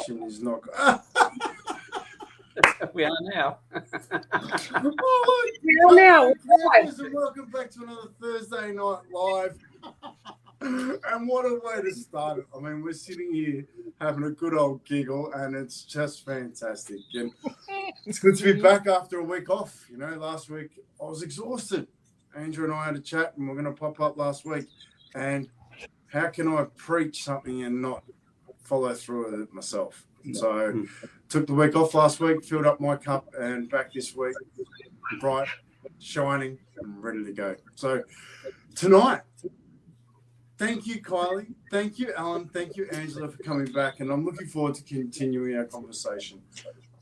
connection is not. We are now. Welcome back to another Thursday Night Live. And what a way to start it. I mean, we're sitting here having a good old giggle, and it's just fantastic. And it's good to be back after a week off. You know, last week I was exhausted. Andrew and I had a chat, and we're going to pop up last week. And how can I preach something and not follow through with it myself? So took the week off last week, filled up my cup, and back this week, bright, shining, and ready to go. So tonight, thank you, Kylie. Thank you, Alan. Thank you, Angela, for coming back. And I'm looking forward to continuing our conversation.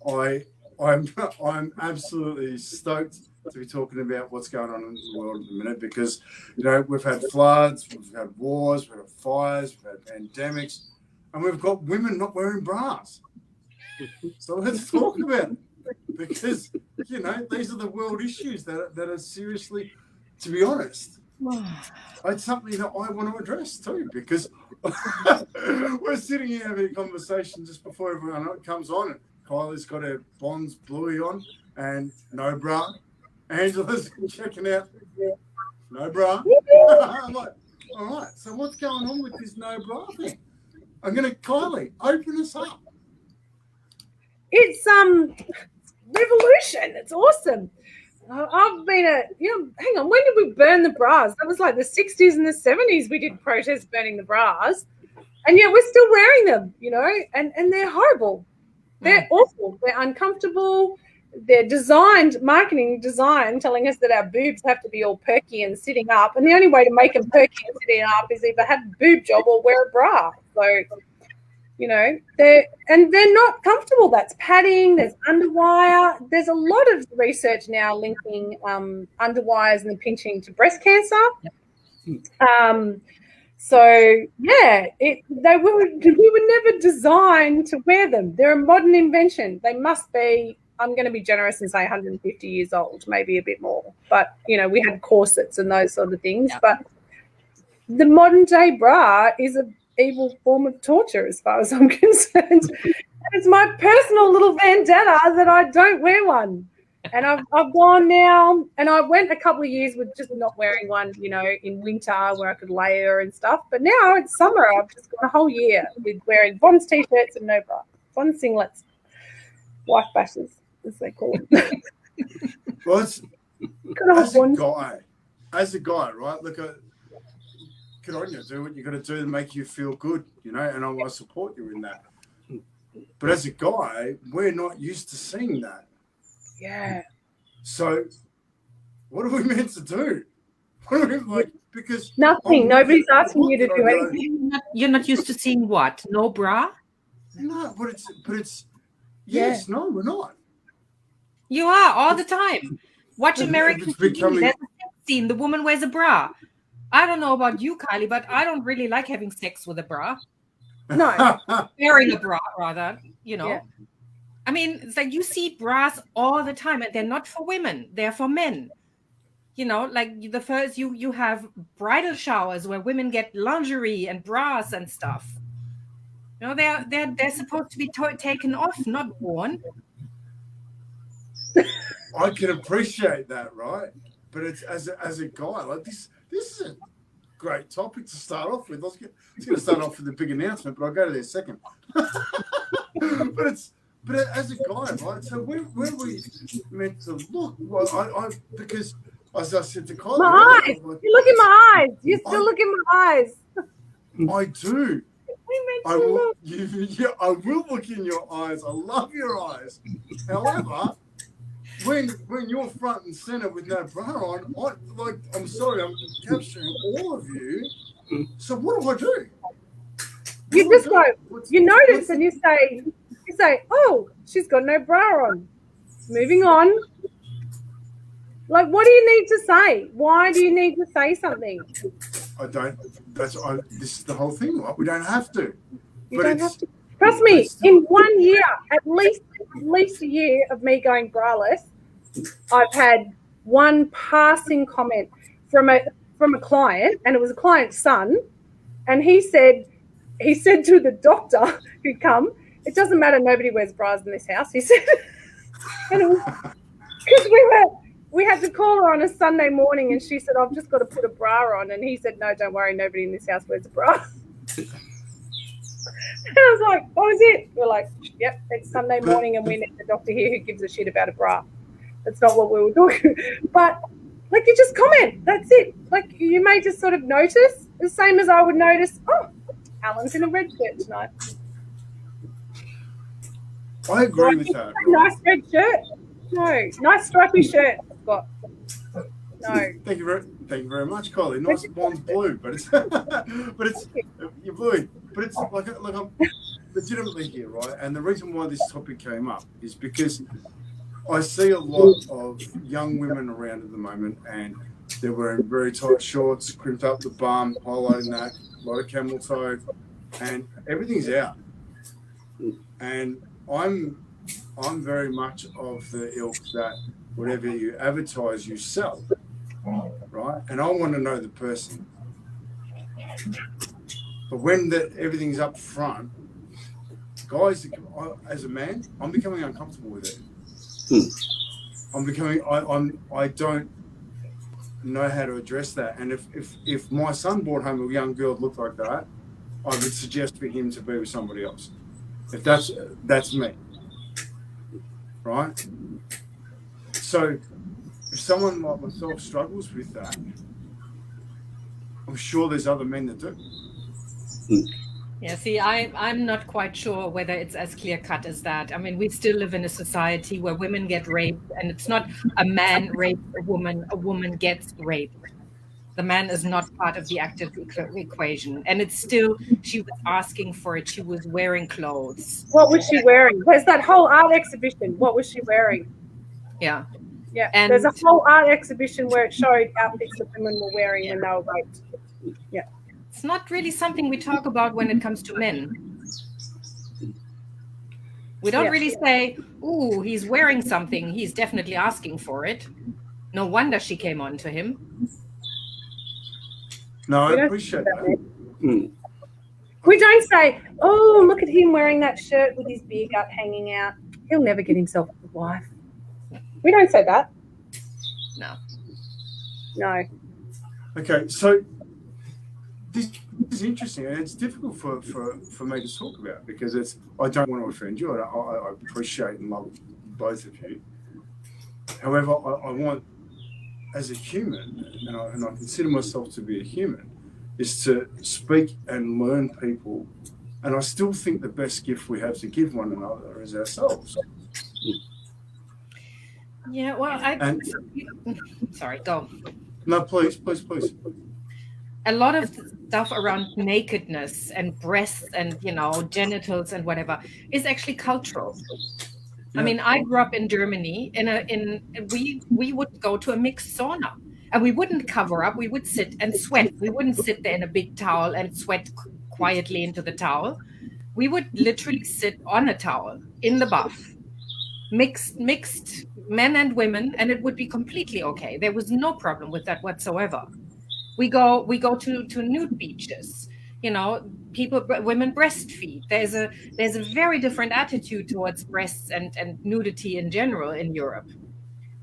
I'm absolutely stoked to be talking about what's going on in the world at the minute because, you know, we've had floods, we've had wars, we've had fires, we've had pandemics, and we've got women not wearing bras. So let's talk about it because, you know, these are the world issues that are seriously, to be honest, it's something that I want to address too because we're sitting here having a conversation just before everyone comes on. And Kylie's got her Bonds bluey on and no bra. Angela's checking out, no bra. I'm like, all right, so what's going on with this no bra thing? I'm going to, Kylie, open us up. It's revolution. It's awesome. I've been hang on, when did we burn the bras? That was like the 60s and the 70s we did protests burning the bras. And yet we're still wearing them, you know, and they're horrible. They're awful. They're uncomfortable. They're marketing design, telling us that our boobs have to be all perky and sitting up. And the only way to make them perky and sitting up is either have a boob job or wear a bra. So, you know, they're not comfortable. That's padding. There's underwire. There's a lot of research now linking underwires and the pinching to breast cancer. So yeah, we were never designed to wear them. They're a modern invention. They must be. I'm going to be generous and say 150 years old, maybe a bit more. But, you know, we had corsets and those sort of things. Yeah. But the modern day bra is an evil form of torture as far as I'm concerned. And it's my personal little vendetta that I don't wear one. And I've gone now, and I went a couple of years with just not wearing one, you know, in winter where I could layer and stuff. But now it's summer. I've just gone a whole year with wearing Bonds T-shirts and no bra. Bonds singlets, wife bashers, as they call it. Well, as a guy, right? Look, good on you. Do what you got to do to make you feel good, you know, and I support you in that. But as a guy, we're not used to seeing that. Yeah. So, what are we meant to do? What are we like? Because nothing. Nobody's asking you to do anything. You're not used to seeing what? No bra? No, but it's yes, no, we're not. You are all the time. Watch American TV. There's a sex scene. The woman wears a bra. I don't know about you, Kylie, but I don't really like having sex with a bra. No. Wearing a bra, rather, you know. Yeah. I mean, it's like you see bras all the time, and they're not for women. They're for men. You know, like the first, you have bridal showers where women get lingerie and bras and stuff. You know, they're supposed to be taken off, not worn. I can appreciate that, right? But it's as a guy, like this is a great topic to start off with. I was going to start off with a big announcement, but I'll go to there second. But as a guy, right? So where are we meant to look? Well, I because as I said to Kylie, my eyes. Like, you look in my eyes. You still look in my eyes. I do. I will look in your eyes. I love your eyes. However, when you're front and center with no bra on, I'm sorry, I'm capturing all of you. So what do I do? You just go. You notice and you say, oh, she's got no bra on. Moving on. Like, what do you need to say? Why do you need to say something? I don't. This is the whole thing, right? We don't have to. You don't have to. Trust me, in 1 year, at least a year of me going braless, I've had one passing comment from a client, and it was a client's son, and he said to the doctor who'd come, it doesn't matter. Nobody wears bras in this house, he said. And it was because we had to call her on a Sunday morning, and she said, I've just got to put a bra on. And he said, no, don't worry, nobody in this house wears a bra. And I was like, what was it? We're like, yep, it's Sunday morning and we need a doctor here who gives a shit about a bra. That's not what we were talking. But like, you just comment. That's it. Like, you may just sort of notice, the same as I would notice, oh, Alan's in a red shirt tonight. I agree with that. Nice red shirt. No. Nice stripy shirt I've got. No. Thank you very much, Kylie. Nice, mine's blue, but it's you're blue. But it's like I'm legitimately here, right? And the reason why this topic came up is because I see a lot of young women around at the moment, and they're wearing very tight shorts, crimped up the bum, highlighting that, a lot of camel toe, and everything's out. And I'm very much of the ilk that whatever you advertise, you sell, right? And I want to know the person. But when everything's up front, guys, as a man, I'm becoming uncomfortable with it. I don't know how to address that. And if my son brought home a young girl that looked like that, I would suggest for him to be with somebody else. If that's me, right? So if someone like myself struggles with that, I'm sure there's other men that do. Yeah, see, I'm not quite sure whether it's as clear cut as that. I mean, we still live in a society where women get raped, and it's not a man rapes a woman gets raped. The man is not part of the active equation. And it's still, she was asking for it. She was wearing clothes. What was she wearing? There's that whole art exhibition. What was she wearing? Yeah. Yeah. And there's a whole art exhibition where it showed outfits that women were wearing when they were raped. Yeah. It's not really something we talk about when it comes to men. We don't really say, ooh, he's wearing something. He's definitely asking for it. No wonder she came on to him. No, I appreciate that. We don't say, oh, look at him wearing that shirt with his beer gut hanging out. He'll never get himself a wife. We don't say that. No. Okay, so this is interesting, and it's difficult for me to talk about because I don't want to offend you. I appreciate and love both of you. However, I want, as a human, and I consider myself to be a human, is to speak and learn people. And I still think the best gift we have to give one another is ourselves. Yeah, well, sorry, go. No, please. A lot of stuff around nakedness and breasts and, genitals and whatever is actually cultural. Yeah. I mean, I grew up in Germany. We would go to a mixed sauna, and we wouldn't cover up. We would sit and sweat. We wouldn't sit there in a big towel and sweat quietly into the towel. We would literally sit on a towel in the bath, mixed men and women, and it would be completely okay. There was no problem with that whatsoever. We go to nude beaches. Women breastfeed. There's a very different attitude towards breasts and nudity in general in Europe.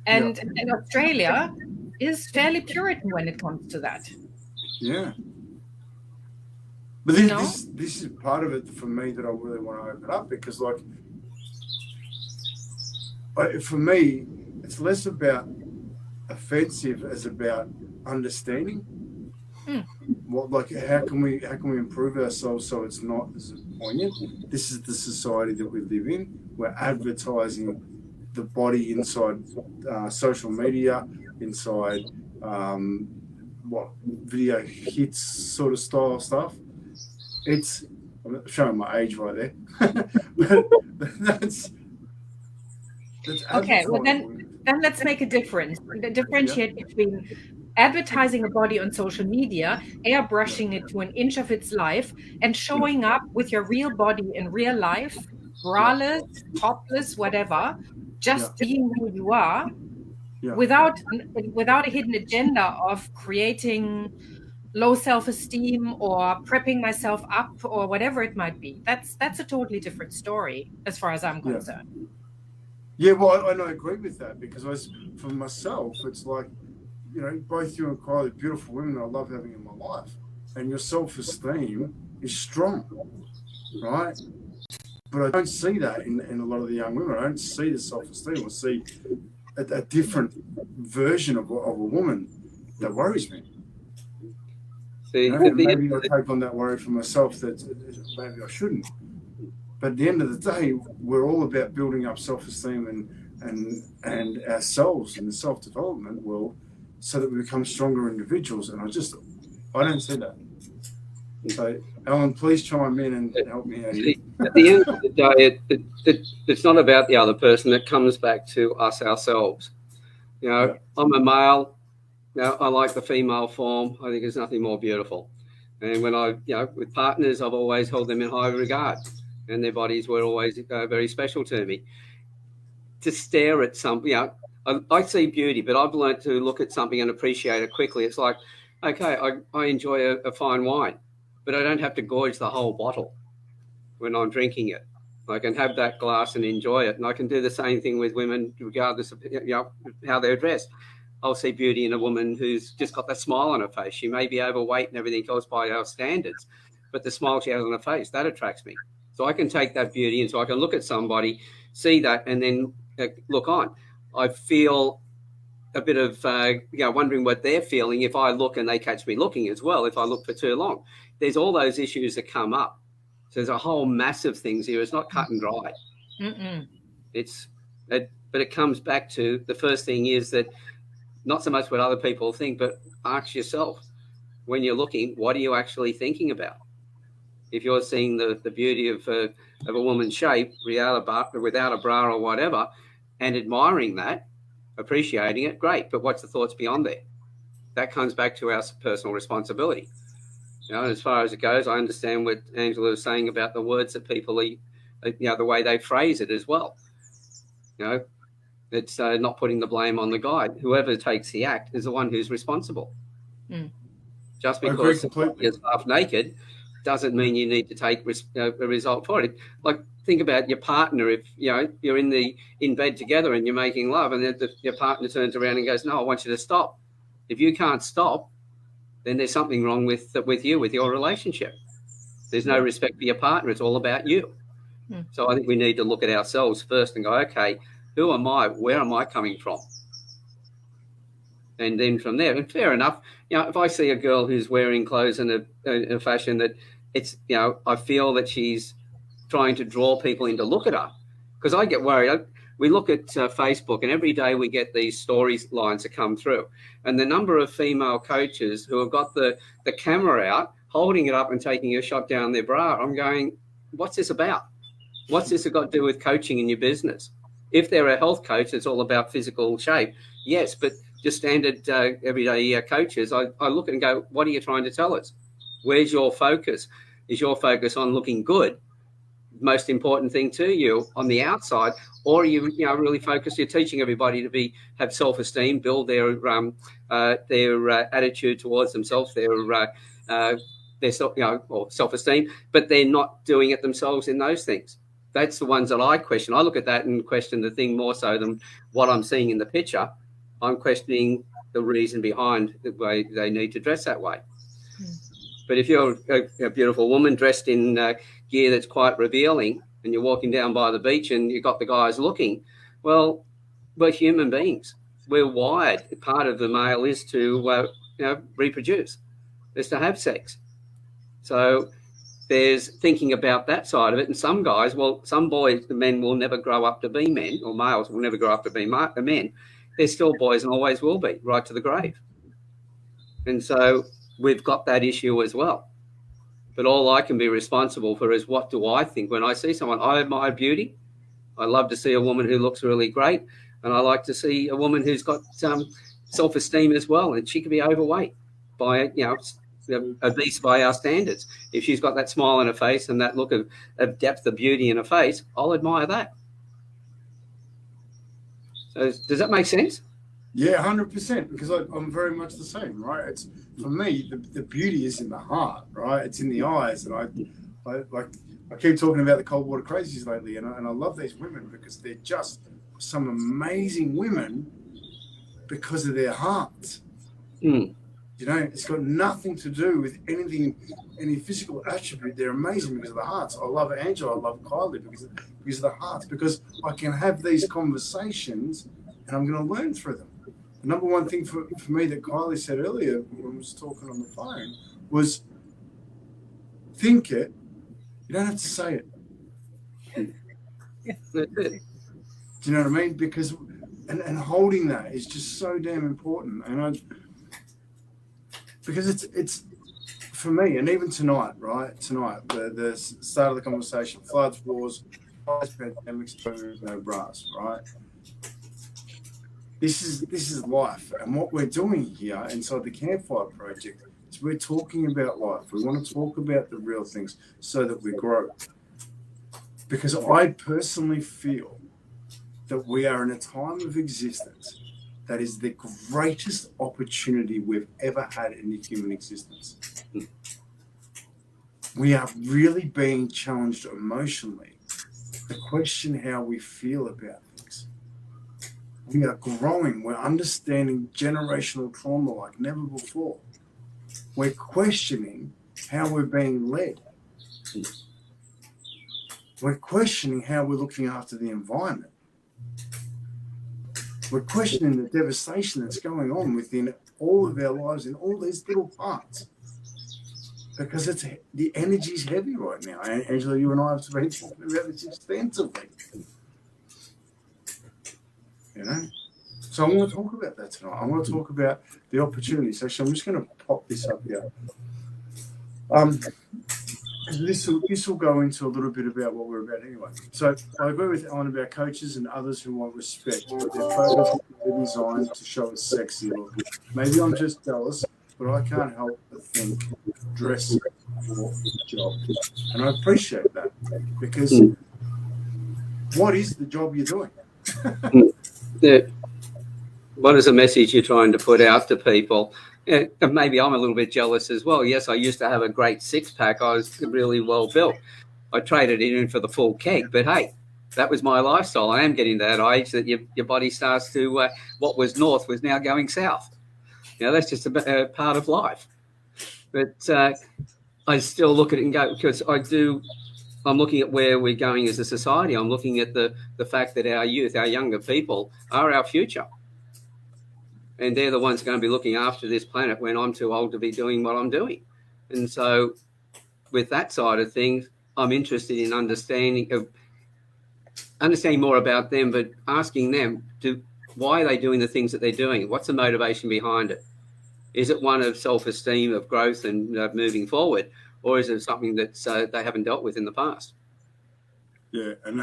And Australia is fairly Puritan when it comes to that. Yeah. But this is part of it for me that I really want to open up, because for me, it's less about offensive as about understanding. How can we improve ourselves so it's not as poignant? This is the society that we live in. We're advertising the body inside social media, inside video hits sort of style stuff. I'm showing my age right there. that's okay. Well, then let's make a difference. Differentiate between advertising a body on social media, airbrushing it to an inch of its life, and showing up with your real body in real life, braless, topless, whatever, just being who you are, without a hidden agenda of creating low self-esteem or prepping myself up or whatever it might be. That's a totally different story as far as I'm concerned. Yeah, well, I agree with that, because for myself, it's like, you know, both you and Kylie, beautiful women I love having in my life, and your self-esteem is strong, right? But I don't see that in a lot of the young women. I don't see the self-esteem. I see a different version of a woman that worries me. See, you know, maybe I take on that worry for myself that maybe I shouldn't. But at the end of the day, we're all about building up self-esteem and ourselves in the self-development world, so that we become stronger individuals. And I don't see that. So, Alan, please chime in and help me out here. At the end of the day, it's not about the other person. It comes back to us ourselves. You know, I'm a male. You know, I like the female form. I think there's nothing more beautiful. And when with partners, I've always held them in high regard, and their bodies were always very special to me. To stare at something, I see beauty, but I've learned to look at something and appreciate it quickly. It's like, okay, I enjoy a fine wine, but I don't have to gorge the whole bottle when I'm drinking it. I can have that glass and enjoy it. And I can do the same thing with women, regardless of how they're dressed. I'll see beauty in a woman who's just got that smile on her face. She may be overweight and everything else by our standards, but the smile she has on her face, that attracts me. So I can take that beauty, and so I can look at somebody, see that, and then look on. I feel a bit of wondering what they're feeling if I look and they catch me looking as well, if I look for too long. There's all those issues that come up. So there's a whole mass of things here. It's not cut and dry. But it comes back to the first thing is that not so much what other people think, but ask yourself, when you're looking, what are you actually thinking about? If you're seeing the beauty of a woman's shape without a bra or whatever, and admiring that, appreciating it, great. But what's the thoughts beyond there? That comes back to our personal responsibility. As far as it goes, I understand what Angela was saying about the words that people, the way they phrase it as well. It's not putting the blame on the guy. Whoever takes the act is the one who's responsible. Just because you're half naked doesn't mean you need to take a result for it. Like, think about your partner. If you're in bed together and you're making love, and then your partner turns around and goes, "No, I want you to stop." If you can't stop, then there's something wrong with your relationship. There's no respect for your partner. It's all about you. So I think we need to look at ourselves first and go, okay, who am I? Where am I coming from? And then from there, and fair enough, if I see a girl who's wearing clothes in a fashion that it's, I feel that she's trying to draw people in to look at her, because I get worried. We look at Facebook, and every day we get these storylines that come through, and the number of female coaches who have got the camera out, holding it up and taking a shot down their bra. I'm going, what's this about? What's this got to do with coaching in your business? If they're a health coach, it's all about physical shape. Yes, but just standard everyday coaches, I look and go, what are you trying to tell us? Where's your focus? Is your focus on looking good? Most important thing to you on the outside, or are you really focused? You're teaching everybody to have self-esteem, build their attitude towards themselves, their self-esteem, but they're not doing it themselves in those things. That's the ones that I question. I look at that and question the thing more so than what I'm seeing in the picture. I'm questioning the reason behind the way they need to dress that way. But if you're a beautiful woman dressed in gear that's quite revealing, and you're walking down by the beach and you've got the guys looking, well, we're human beings. We're wired. Part of the male is to reproduce, is to have sex. So there's thinking about that side of it. And some guys, some boys, the men will never grow up to be men, or males will never grow up to be men. They're still boys and always will be, right to the grave. And so we've got that issue as well. But all I can be responsible for is, what do I think when I see someone? I admire beauty. I love to see a woman who looks really great. And I like to see a woman who's got self-esteem as well. And she could be overweight by, obese by our standards. If she's got that smile on her face and that look of depth of beauty in her face, I'll admire that. So does that make sense? Yeah, 100%. Because I'm very much the same, right? It's for me, the beauty is in the heart, right? It's in the eyes, and I keep talking about the cold water crazies lately, and I love these women because they're just some amazing women because of their hearts. Mm. You know, it's got nothing to do with anything, any physical attribute. They're amazing because of the hearts. I love Angela. I love Kylie because of the hearts. Because I can have these conversations, and I'm going to learn through them. The number one thing for me that Kylie said earlier when we was talking on the phone was, think it. You don't have to say it. That's it. Do you know what I mean? Because and holding that is just so damn important. And because it's for me, and even tonight, right? Tonight, the start of the conversation: floods, wars, pandemics, no brass, right? This is life, and what we're doing here inside the Campfire Project is we're talking about life. We want to talk about the real things so that we grow. Because I personally feel that we are in a time of existence that is the greatest opportunity we've ever had in the human existence. We are really being challenged emotionally to question how we feel about things. We are growing. We're understanding generational trauma like never before. We're questioning how we're being led. We're questioning how we're looking after the environment. We're questioning the devastation that's going on within all of our lives in all these little parts. Because the energy's heavy right now. And Angela, you and I have been talking about this extensively. You know? So I want to talk about that tonight. I want to talk about the opportunities. Actually, I'm just going to pop this up here. This will go into a little bit about what we're about anyway. So I agree with Alan about coaches and others who want respect, but their photos are designed to show a sexy look. Maybe I'm just jealous, but I can't help but think dress for the job. And I appreciate that because what is the job you're doing? What is the message you're trying to put out to people? And maybe I'm a little bit jealous as well. Yes, I used to have a great six-pack. I was really well built. I traded it in for the full keg, but hey, that was my lifestyle. I am getting to that age that your body starts to, what was north was now going south. You know, that's just a part of life. But I still look at it and go, because I'm looking at where we're going as a society. I'm looking at the fact that our youth, our younger people, are our future. And they're the ones going to be looking after this planet when I'm too old to be doing what I'm doing. And so with that side of things, I'm interested in understanding more about them, but asking them why are they doing the things that they're doing? What's the motivation behind it? Is it one of self-esteem, of growth and moving forward? Or is it something that they haven't dealt with in the past? Yeah, and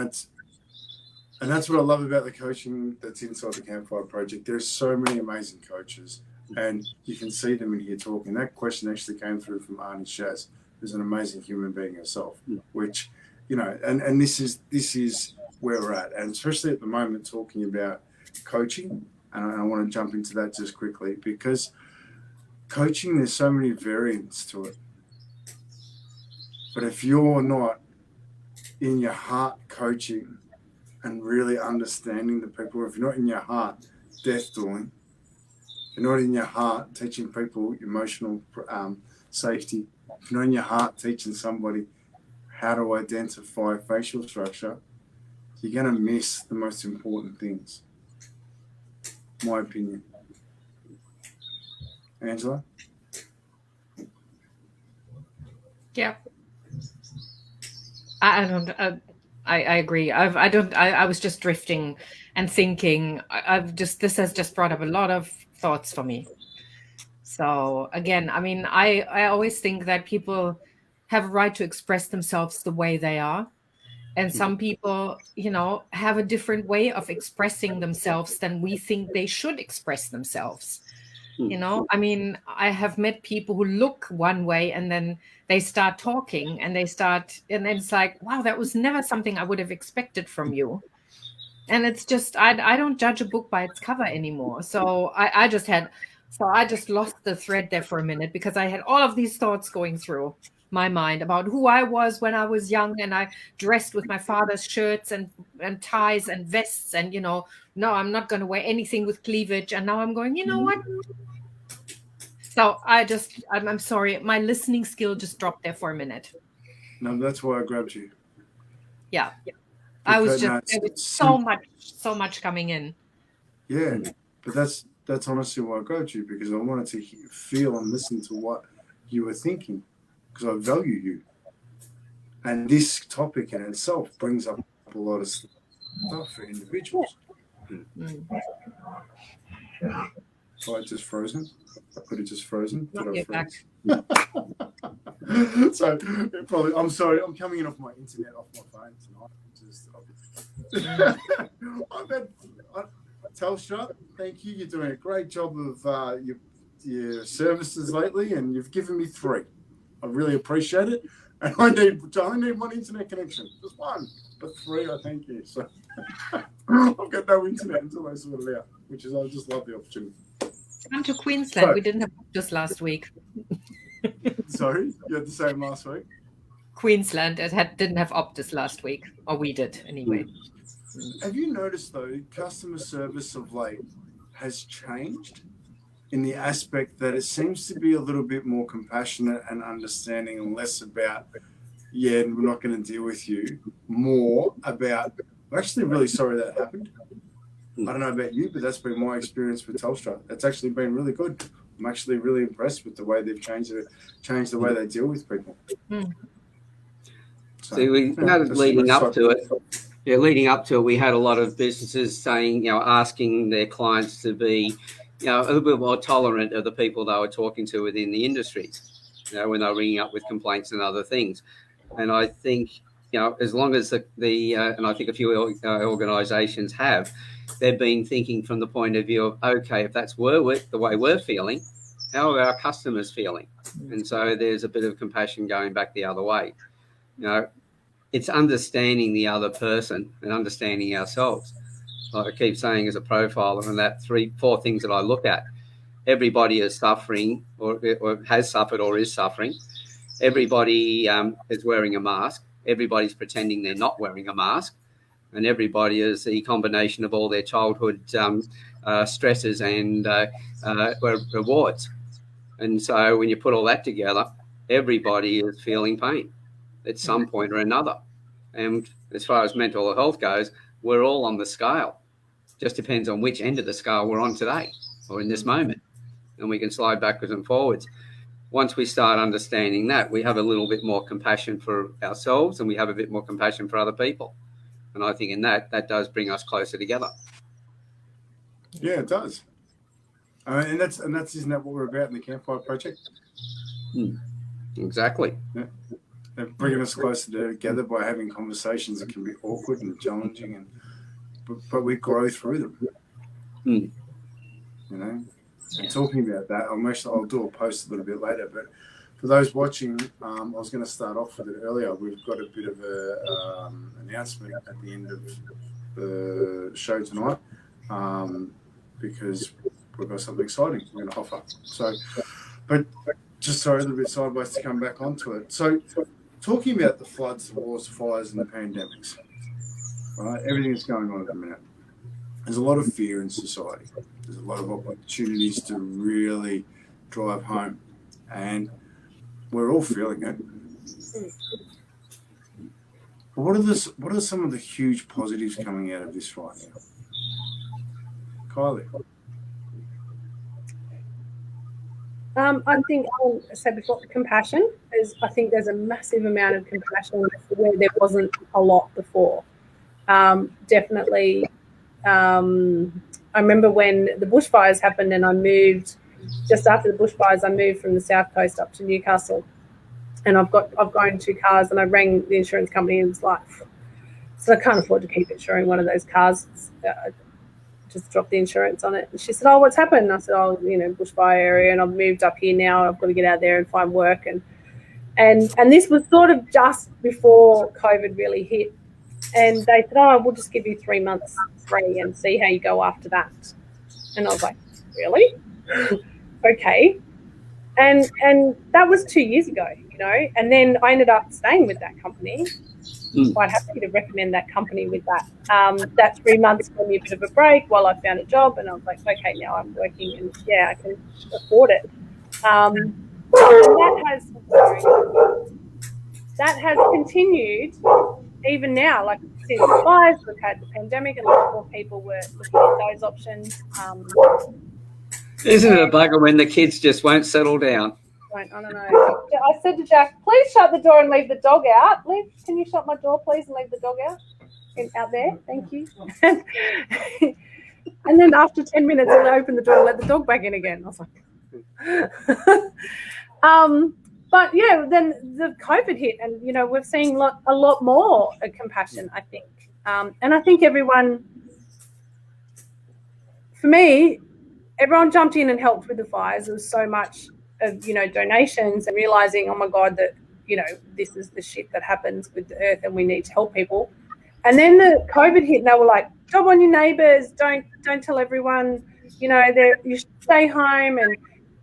that's what I love about the coaching that's inside the Campfire Project. There's so many amazing coaches, and you can see them in here talking. That question actually came through from Arnie Shaz, who's an amazing human being herself, which, you know, and this is where we're at. And especially at the moment, talking about coaching, and I want to jump into that just quickly, because coaching, there's so many variants to it. But if you're not in your heart coaching and really understanding the people, if you're not in your heart death doing, if you're not in your heart teaching people emotional safety, if you're not in your heart teaching somebody how to identify facial structure, you're going to miss the most important things. My opinion. Angela? Yeah. I agree. I was just drifting and thinking. This has just brought up a lot of thoughts for me. So again, I mean, I always think that people have a right to express themselves the way they are. And some people, you know, have a different way of expressing themselves than we think they should express themselves. You know, I mean, I have met people who look one way and then they start talking and then it's like, wow, that was never something I would have expected from you. And it's just I don't judge a book by its cover anymore. So I just lost the thread there for a minute because I had all of these thoughts going through my mind about who I was when I was young, and I dressed with my father's shirts and ties and vests, and no, I'm not going to wear anything with cleavage. And now I'm going, you know what? So I'm sorry, my listening skill just dropped there for a minute. No, that's why I grabbed you. Yeah. Because, I was just there was so much coming in. Yeah, but that's honestly why I grabbed you, because I wanted to feel and listen to what you were thinking, because I value you. And this topic in itself brings up a lot of stuff for individuals. So I just frozen. I could have just frozen. Did I freeze? So probably, I'm sorry, I'm coming in off my internet, off my phone tonight. I've had Telstra, thank you. You're doing a great job of your services lately, and you've given me 3. I really appreciate it. And I only need 1 internet connection, just 1, but 3, I thank you. So I've got no internet until they sort it out, which is, I just love the opportunity. Come to Queensland. We didn't have just last week. Sorry, you had the same last week? Queensland didn't have Optus last week, or we did anyway. Have you noticed, though, customer service of late has changed in the aspect that it seems to be a little bit more compassionate and understanding, and less about, yeah, we're not going to deal with you, more about, I'm actually really sorry that happened. I don't know about you, but that's been my experience with Telstra. It's actually been really good. I'm actually really impressed with the way they've changed the way they deal with people. So, we had leading up to it. Yeah, leading up to it, we had a lot of businesses saying, asking their clients to be, a little bit more tolerant of the people they were talking to within the industries, when they were ringing up with complaints and other things. And I think, as long as and I think a few organisations have, they've been thinking from the point of view of, okay, if that's the way we're feeling, how are our customers feeling? And so there's a bit of compassion going back the other way. It's understanding the other person and understanding ourselves. Like I keep saying as a profiler, and that 3-4 things that I look at, everybody is suffering or has suffered or is suffering. Everybody is wearing a mask. Everybody's pretending they're not wearing a mask. And everybody is the combination of all their childhood stresses and rewards. And so when you put all that together, everybody is feeling pain at some point or another. And as far as mental health goes, we're all on the scale. Just depends on which end of the scale we're on today or in this moment. And we can slide backwards and forwards. Once we start understanding that, we have a little bit more compassion for ourselves, and we have a bit more compassion for other people. And I think in that does bring us closer together. Yeah, it does. And that's isn't that what we're about in the Campfire Project? Exactly. Yeah. They're bringing us closer together by having conversations that can be awkward and challenging, but we grow through them. And talking about that, I'll do a post a little bit later, but for those watching, I was going to start off with it earlier. We've got a bit of a announcement at the end of the show tonight, because we've got something exciting we're going to offer. So, but just sorry, a little bit sideways to come back onto it. So, talking about the floods, the wars, fires, and the pandemics, right? Everything that's going on at the minute. There's a lot of fear in society. There's a lot of opportunities to really drive home, and we're all feeling it. But what are some of the huge positives coming out of this right now? Kylie? I think I'll say before, compassion is. I think there's a massive amount of compassion where there wasn't a lot before. Definitely. I remember when the bushfires happened, and I moved just after the bushfires. I moved from the south coast up to Newcastle, and I've got 2 cars, and I rang the insurance company and was like, so I can't afford to keep insuring one of those cars. Just dropped the insurance on it. And she said, oh, what's happened? And I said, oh, bushfire area, and I've moved up here now. I've got to get out there and find work. And this was sort of just before COVID really hit. And they said, oh, we'll just give you 3 months free and see how you go after that. And I was like, really? Okay. And that was 2 years ago, you know, and then I ended up staying with that company. Quite happy to recommend that company with that. That 3 months gave me a bit of a break while I found a job, and I was like, okay, now I'm working and yeah, I can afford it. And that has continued even now. Like since the fires, we've had the pandemic, and a lot more people were looking at those options. Isn't it a bugger when the kids just won't settle down? I don't know. I said to Jack, please shut the door and leave the dog out. Can you shut my door, please, and leave the dog out there? Thank you. And then after 10 minutes, I opened the door and let the dog back in again. I was like, but yeah, then the COVID hit, and you know, we're seeing a lot more compassion, I think, and I think everyone, for me, everyone jumped in and helped with the fires. There was so much of, you know, donations and realizing, oh my God, that, you know, this is the shit that happens with the earth and we need to help people. And then the COVID hit and they were like, job on your neighbors, don't tell everyone, you know, you should stay home. And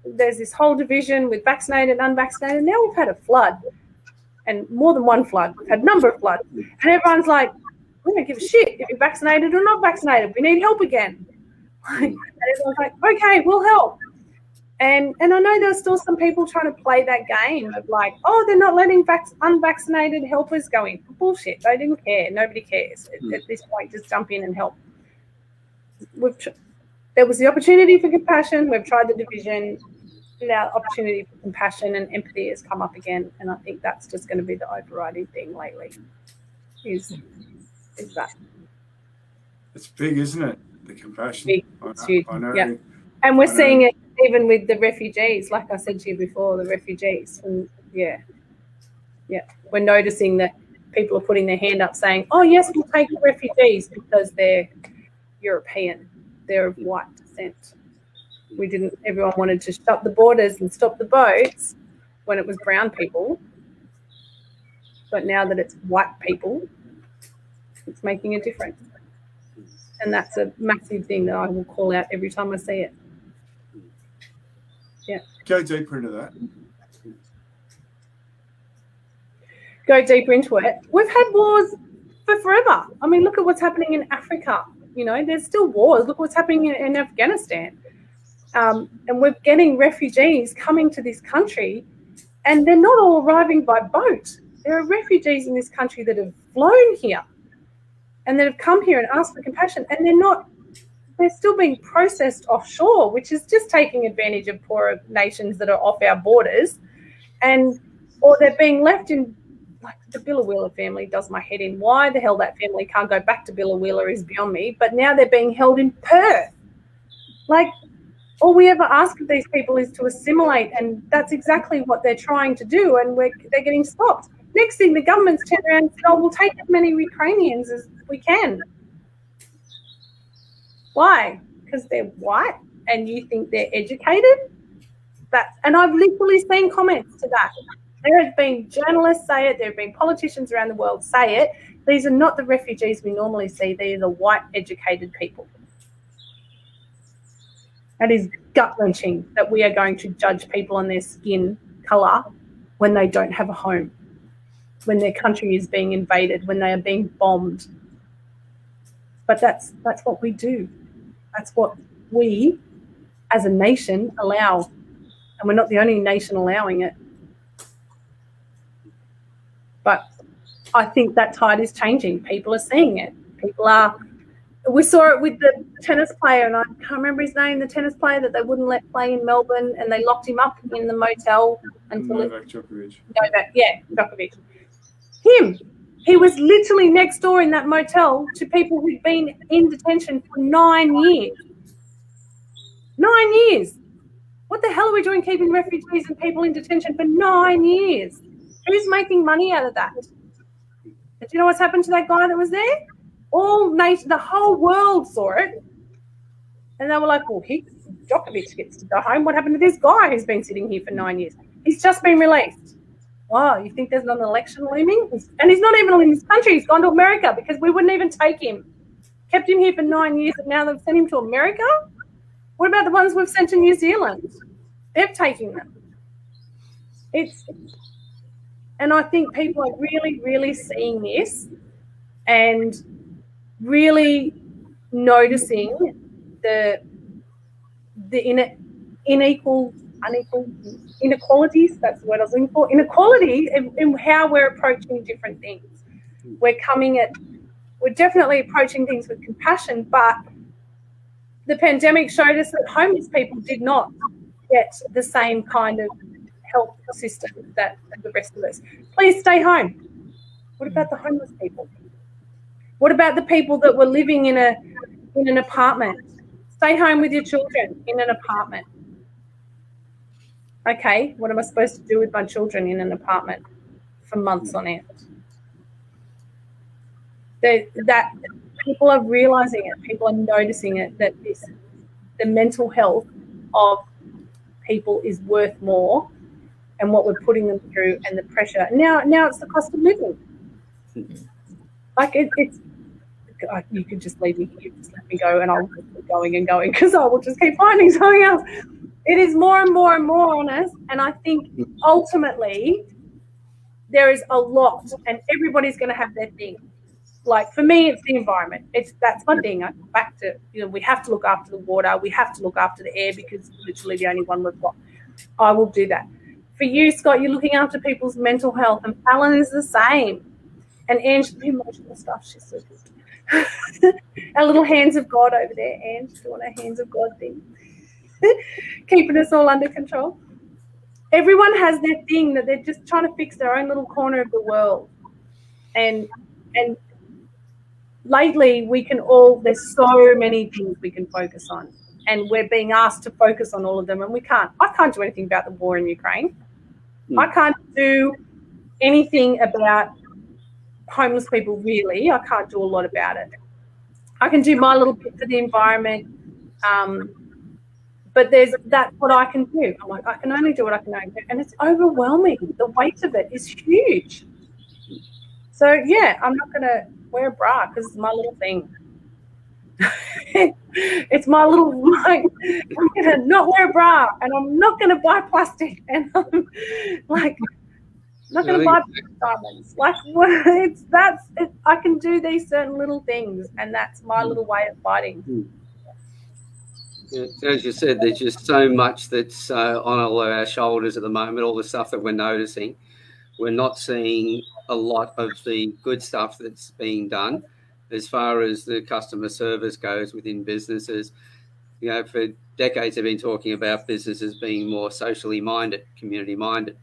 there's this whole division with vaccinated and unvaccinated. Now we've had a flood, and more than one flood. We've had a number of floods. And everyone's like, we don't give a shit if you're vaccinated or not vaccinated. We need help again. And everyone's like, okay, we'll help. And I know there's still some people trying to play that game of like, oh, they're not letting unvaccinated helpers go in. Bullshit. They didn't care. Nobody cares. At this point, just jump in and help. There was the opportunity for compassion. We've tried the division. Now opportunity for compassion and empathy has come up again. And I think that's just going to be the overriding thing lately is that. It's big, isn't it? The compassion. Big. It's huge. I know. Yeah. And we're seeing it even with the refugees, like I said to you before, the refugees. And yeah, we're noticing that people are putting their hand up saying, oh, yes, we'll take the refugees because they're European, they're of white descent. Everyone wanted to shut the borders and stop the boats when it was brown people. But now that it's white people, it's making a difference. And that's a massive thing that I will call out every time I see it. Yeah. Go deeper into that. Go deeper into it. We've had wars for forever. I mean, look at what's happening in Africa. You know, there's still wars. Look what's happening in Afghanistan. And we're getting refugees coming to this country, and they're not all arriving by boat. There are refugees in this country that have flown here and that have come here and asked for compassion, and they're still being processed offshore, which is just taking advantage of poorer nations that are off our borders, or they're being left in, like the Billawheeler family does my head in. Why the hell that family can't go back to Billawheeler is beyond me, but now they're being held in Perth. Like, all we ever ask of these people is to assimilate, and that's exactly what they're trying to do, and they're getting stopped. Next thing, the government's turned around and said, oh, we'll take as many Ukrainians as we can. Why? Because they're white and you think they're educated? And I've literally seen comments to that. There have been journalists say it. There have been politicians around the world say it. These are not the refugees we normally see. These are the white educated people. That is gut-wrenching that we are going to judge people on their skin colour when they don't have a home, when their country is being invaded, when they are being bombed. But that's what we do. That's what we, as a nation, allow. And we're not the only nation allowing it. But I think that tide is changing. People are seeing it. We saw it with the tennis player, and I can't remember his name, the tennis player that they wouldn't let play in Melbourne, and they locked him up in the motel until Novak Djokovic. Djokovic. Him. He was literally next door in that motel to people who'd been in detention for 9 years. 9 years. What the hell are we doing keeping refugees and people in detention for 9 years? Who's making money out of that? Do you know what's happened to that guy that was there? The whole world saw it. And they were like, well, Djokovic gets to go home. What happened to this guy who's been sitting here for 9 years? He's just been released. wow, you think there's not an election looming? And he's not even in this country. He's gone to America because we wouldn't even take him. Kept him here for 9 years, and now they've sent him to America? What about the ones we've sent to New Zealand? They're taking them. And I think people are really, really seeing this and really noticing the unequal inequalities. That's the word I was looking for. Inequality in how we're approaching different things. We're definitely approaching things with compassion, but the pandemic showed us that homeless people did not get the same kind of health system that the rest of us. Please stay home. What about the homeless people? What about the people that were living in an apartment? Stay home with your children in an apartment. Okay, what am I supposed to do with my children in an apartment for months on end? That people are realizing it, people are noticing it, that the mental health of people is worth more, and what we're putting them through and the pressure. Now it's the cost of living. Like it's you could just leave me, you just let me go, and I'll keep going and going because I will just keep finding something else. It is more and more and more on us, and I think ultimately there is a lot, and everybody's going to have their thing. Like for me, it's the environment. That's my thing. I go back to, we have to look after the water. We have to look after the air because it's literally the only one we've got. I will do that. For you, Scott, you're looking after people's mental health, and Alan is the same. And Ange, the emotional stuff, she's so good. Our little hands of God over there, Ange, doing her hands of God thing. Keeping us all under control. Everyone has their thing that they're just trying to fix their own little corner of the world. And lately there's so many things we can focus on, and we're being asked to focus on all of them, and we can't. I can't do anything about the war in Ukraine. I can't do anything about homeless people, really. I can't do a lot about it. I can do my little bit for the environment, but that's what I can do. I'm like, I can only do what I can only do, and it's overwhelming. The weight of it is huge. So yeah, I'm not going to wear a bra because it's my little thing. It's my little, like, I'm going to not wear a bra, and I'm not going to buy plastic, and I'm like, not going to buy diamonds. Like, I can do these certain little things, and that's my little way of fighting. Yeah, as you said, there's just so much that's on all of our shoulders at the moment, all the stuff that we're noticing. We're not seeing a lot of the good stuff that's being done as far as the customer service goes within businesses. For decades they've been talking about businesses being more socially minded, community minded.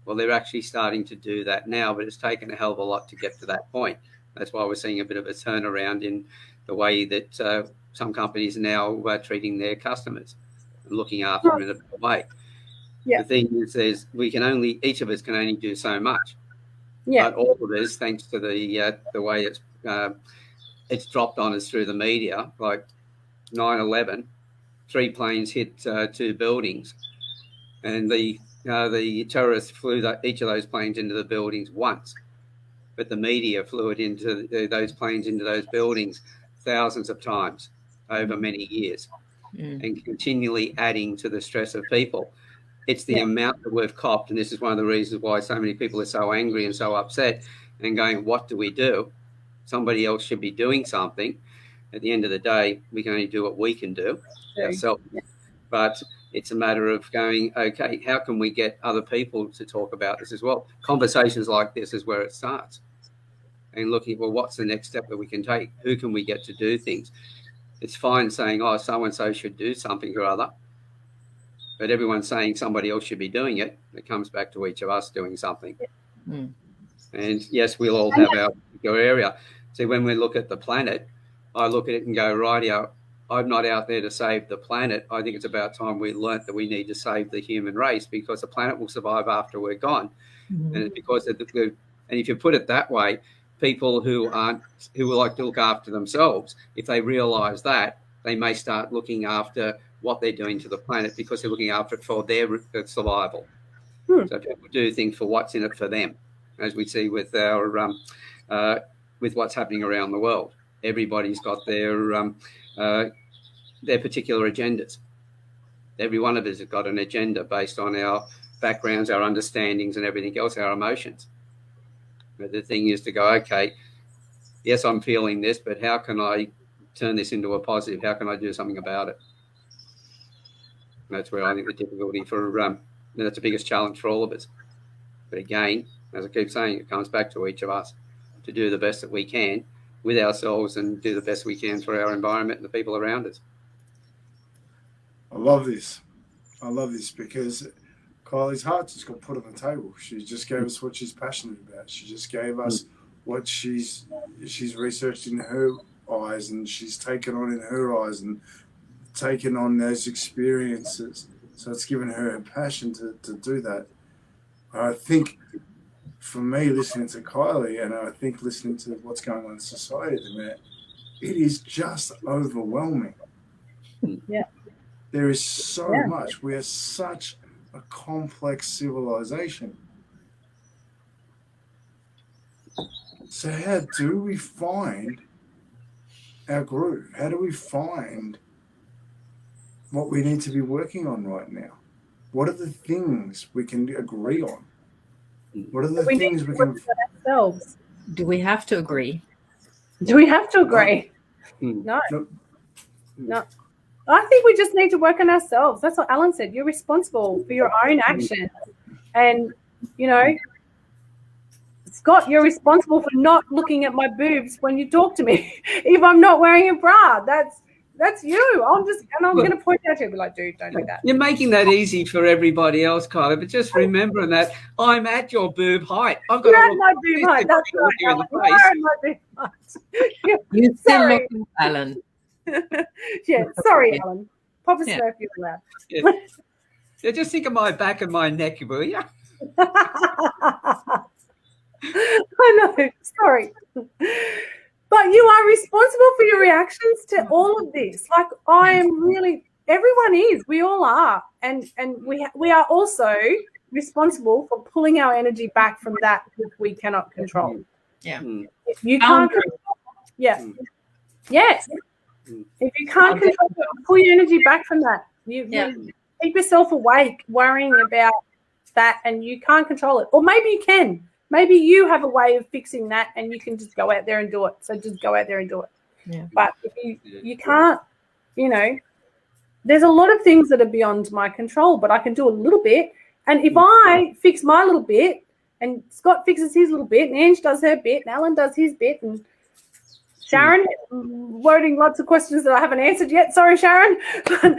Well, they're actually starting to do that now, but it's taken a hell of a lot to get to that point. That's why we're seeing a bit of a turnaround in the way that some companies now are treating their customers and looking after them in a better way. Yeah. The thing is, each of us can only do so much. Yeah. But all of this, thanks to the way it's dropped on us through the media, like 9/11, 3 planes hit 2 buildings, and the terrorists flew each of those planes into the buildings once, but the media flew it into those planes into those buildings thousands of times over many years, and continually adding to the stress of people. It's the amount that we've copped, and this is one of the reasons why so many people are so angry and so upset and going, what do we do? Somebody else should be doing something. At the end of the day, we can only do what we can do ourselves. But it's a matter of going, okay, how can we get other people to talk about this as well? Conversations like this is where it starts. And looking, well, what's the next step that we can take? Who can we get to do things? It's fine saying, oh, so-and-so should do something or other. But everyone's saying somebody else should be doing it. It comes back to each of us doing something. And yes, we'll all have our particular area. See, when we look at the planet, I look at it and go, rightio, I'm not out there to save the planet. I think it's about time we learnt that we need to save the human race, because the planet will survive after we're gone. And it's because and if you put it that way, people who like to look after themselves, if they realise that, they may start looking after what they're doing to the planet, because they're looking after it for their survival. So people do things for what's in it for them, as we see with our with what's happening around the world. Everybody's got their particular agendas. Every one of us has got an agenda based on our backgrounds, our understandings, and everything else, our emotions. But the thing is to go, okay, yes, I'm feeling this, but how can I turn this into a positive? How can I do something about it? And that's where I think the difficulty for that's the biggest challenge for all of us. But again, as I keep saying, it comes back to each of us to do the best that we can with ourselves and do the best we can for our environment and the people around us. I love this. I love this because Kylie's heart just got put on the table. She just gave us what she's passionate about. She just gave us what she's researched in her eyes, and she's taken on in her eyes and taken on those experiences. So it's given her a passion to do that. I think for me, listening to Kylie, and I think listening to what's going on in society at the minute, it is just overwhelming. Yeah. There is so much. We are such a complex civilization. So how do we find our groove? How do we find what we need to be working on right now? What are the things we can agree on? What are the things we can... ourselves? Do we have to agree? Do we have to agree? No. I think we just need to work on ourselves. That's what Alan said. You're responsible for your own actions. And, you know, Scott, you're responsible for not looking at my boobs when you talk to me. If I'm not wearing a bra, that's you. I'm going to point out to you and be like, dude, don't do that. You're making that easy for everybody else, Kylie, but just remembering that I'm at your boob height. I've got You're at my boob height. That's right. You're at my boob height. You're still looking, Alan. Yeah, sorry, Alan. Papa Smurf, you're allowed. Yeah, just think of my back and my neck, will you? I know, sorry. But you are responsible for your reactions to all of this. Like, everyone is. We all are. And we are also responsible for pulling our energy back from that which we cannot control. Yeah. You can't control. Yeah. Yes. If you can't control it, pull your energy back from that. You keep yourself awake worrying about that, and you can't control it. Or maybe you can. Maybe you have a way of fixing that and you can just go out there and do it. So just go out there and do it. Yeah. But if you can't, you know, there's a lot of things that are beyond my control, but I can do a little bit. And if I fix my little bit and Scott fixes his little bit and Ange does her bit and Alan does his bit and Sharon, wording lots of questions that I haven't answered yet. Sorry, Sharon. But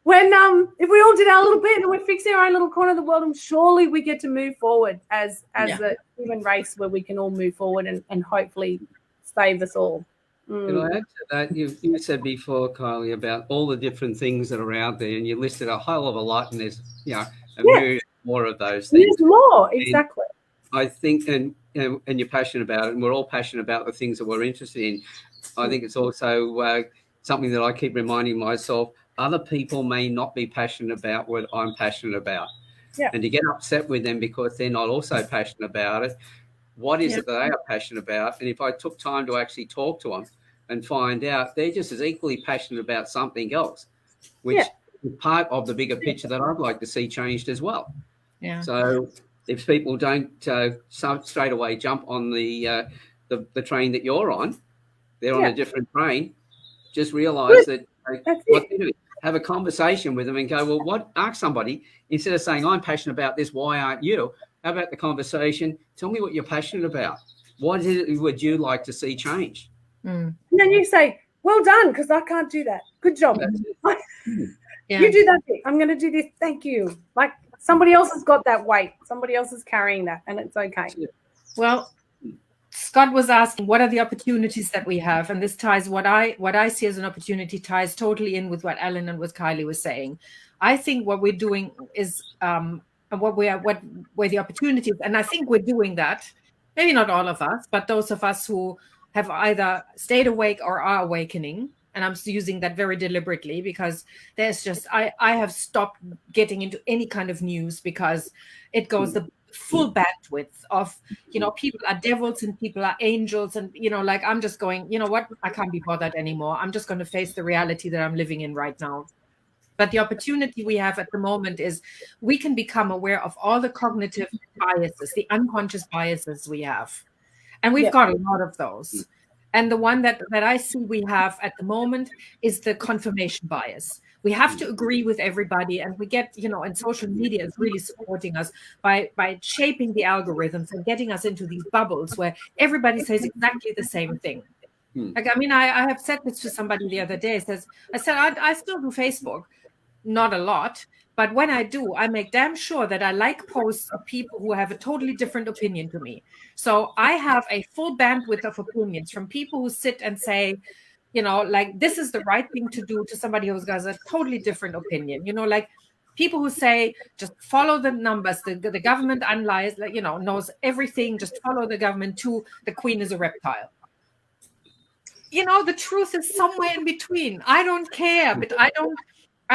if we all did our little bit and we're fixing our own little corner of the world, and surely we get to move forward as a human race where we can all move forward and hopefully save us all. Can I add to that? You said before, Kylie, about all the different things that are out there, and you listed a whole of a lot, and there's a myriad more of those things. There's more, exactly. And I think, and you're passionate about it, and we're all passionate about the things that we're interested in. I think it's also something that I keep reminding myself, other people may not be passionate about what I'm passionate about. Yeah. And to get upset with them because they're not also passionate about it, what is it that they are passionate about? And if I took time to actually talk to them and find out, they're just as equally passionate about something else, which is part of the bigger picture that I'd like to see changed as well. Yeah. So if people don't straight away jump on the train that you're on, they're on a different train. Just realise that what they do, have a conversation with them and go, well, ask somebody, instead of saying, I'm passionate about this, why aren't you? How about the conversation? Tell me what you're passionate about. What would you like to see changed? And then you say, well done, because I can't do that. Good job. You do that bit. I'm going to do this. Thank you. Like, somebody else has got that weight. Somebody else is carrying that, and it's okay. Well, Scott was asking, what are the opportunities that we have? And this ties what I see as an opportunity ties totally in with what Alan and what Kylie was saying. I think what we're doing is where the opportunities, and I think we're doing that. Maybe not all of us, but those of us who have either stayed awake or are awakening And I'm using that very deliberately because there's just, I have stopped getting into any kind of news because it goes the full bandwidth of, people are devils and people are angels. And, like, I'm just going, you know what? I can't be bothered anymore. I'm just going to face the reality that I'm living in right now. But the opportunity we have at the moment is we can become aware of all the cognitive biases, the unconscious biases we have. And we've got a lot of those. And the one that I see we have at the moment is the confirmation bias. We have to agree with everybody. And we get, and social media is really supporting us by shaping the algorithms and getting us into these bubbles where everybody says exactly the same thing. Like, I mean, I have said this to somebody the other day. I said, I still do Facebook. Not a lot, but when I do, I make damn sure that I like posts of people who have a totally different opinion to me. So I have a full bandwidth of opinions from people who sit and say, like, this is the right thing to do, to somebody who has a totally different opinion. Like people who say, just follow the numbers, the government unlies, like, knows everything, just follow the government, to the Queen is a reptile. The truth is somewhere in between. I don't care, but I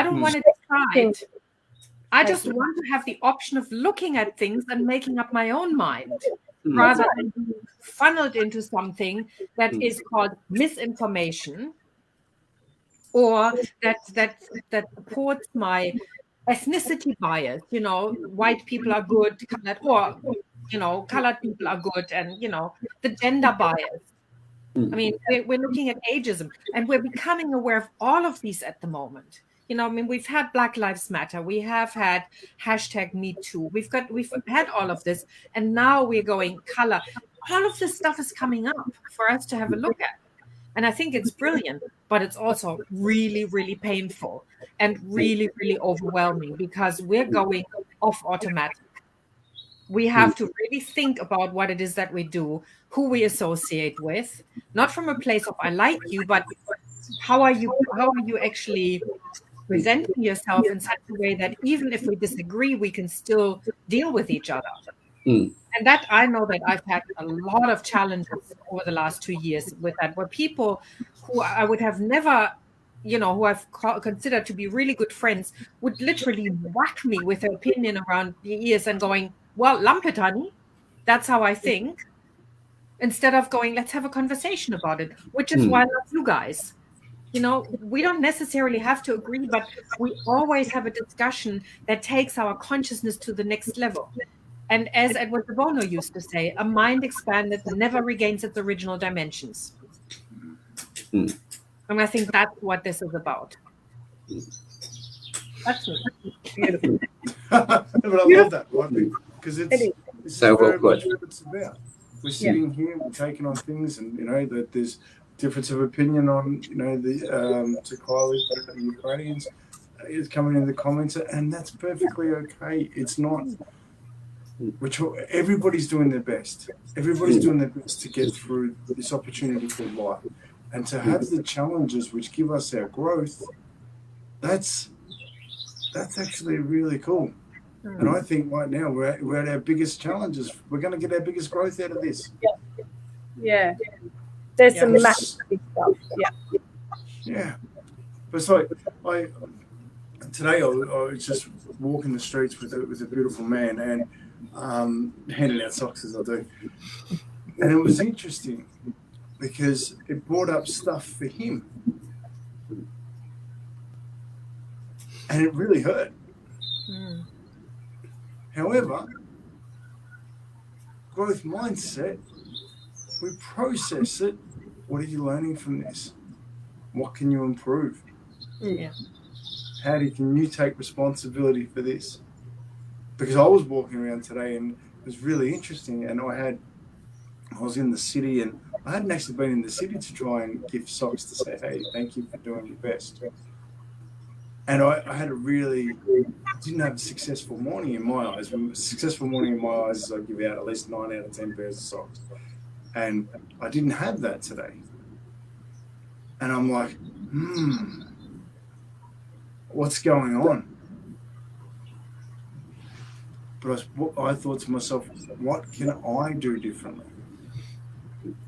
don't want to decide. I just want to have the option of looking at things and making up my own mind, rather than being funneled into something that is called misinformation, or that supports my ethnicity bias. White people are good, colored, or colored people are good, and the gender bias. I mean, we're looking at ageism, and we're becoming aware of all of these at the moment. I mean, we've had Black Lives Matter, we have had #MeToo, we've had all of this, and now we're going color. All of this stuff is coming up for us to have a look at, and I think it's brilliant, but it's also really, really painful and really, really overwhelming because we're going off automatic. We have to really think about what it is that we do, who we associate with, not from a place of I like you, but how are you actually presenting yourself in such a way that even if we disagree, we can still deal with each other. And that, I know that I've had a lot of challenges over the last 2 years with that, where people who I would have never, who I've considered to be really good friends, would literally whack me with their opinion around the ears and going, well, lump it, honey. That's how I think. Instead of going, let's have a conversation about it, which is why I love you guys. We don't necessarily have to agree, but we always have a discussion that takes our consciousness to the next level. And as Edward de Bono used to say, a mind expanded never regains its original dimensions. And I think that's what this is about. That's beautiful. But I love that, right? Because it's so very well much what it's about. We're sitting here, we're taking on things, and that there's difference of opinion on to Kylie, the Ukrainians is coming in the comments, and that's perfectly okay. It's not. Everybody's doing their best. Everybody's doing their best to get through this opportunity called life, and to have the challenges which give us our growth. That's actually really cool. And I think right now we're at our biggest challenges. We're going to get our biggest growth out of this. Yeah. There's some massive stuff. Yeah. But it's like today I was just walking the streets with a beautiful man and handing out socks as I do. And it was interesting because it brought up stuff for him. And it really hurt. However, growth mindset, we process it. What are you learning from this? What can you improve? How can you take responsibility for this? Because I was walking around today and it was really interesting, and I was in the city, and I hadn't actually been in the city to try and give socks to say, hey, thank you for doing your best. And I didn't have a successful morning in my eyes. A successful morning in my eyes is I give out at least 9 out of 10 pairs of socks. And I didn't have that today. And I'm like, what's going on? But I thought to myself, what can I do differently?